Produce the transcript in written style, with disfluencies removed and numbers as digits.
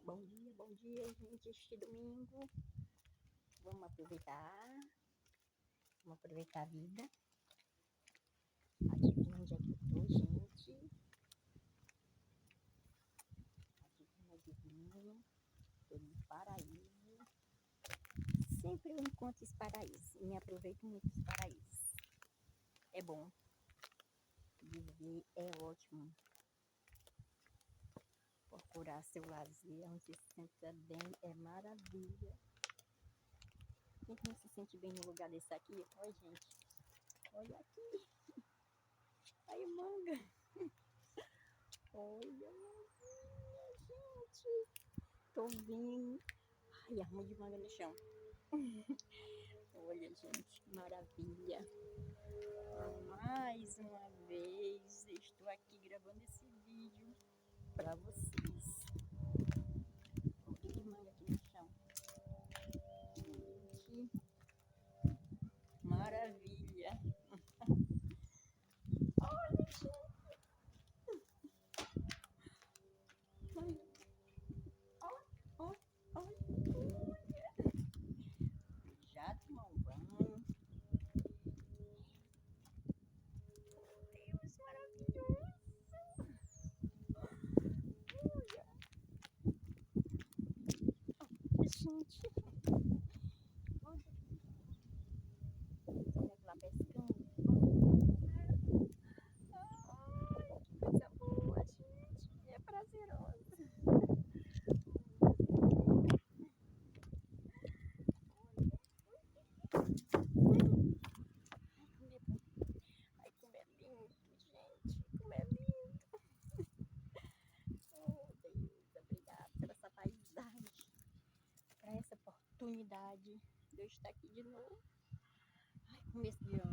Bom dia, gente. Este domingo vamos aproveitar a vida. Adivinha onde é que eu tô, gente? Adivinha. Tô no paraíso. Sempre eu encontro esse paraíso. Me aproveito muito dos paraísos. É bom. Viver é ótimo. Procurar seu lazer, onde se senta bem, é maravilha. Quem não se sente bem no lugar desse aqui? Olha, gente. Olha aqui. Aí, manga. Olha, manguinha, gente. Tô vendo. Ai, arma de manga no chão. Olha, gente, que maravilha. Mais uma vez, estou aqui gravando esse vídeo para vocês. Olha de manga aqui no chão. Gente, maravilha. Olha, gente. Olha, olha, olha. Já tomou um banho. Deus, maravilhoso. Olha, gente. Olha, lá pescando. Ai, que coisa boa, gente. É prazeroso. Ai, como é lindo, gente. Como é lindo. Oh, Deus, obrigada por essa paisagem, por essa oportunidade de eu estar aqui de novo. Ai, começo de ano.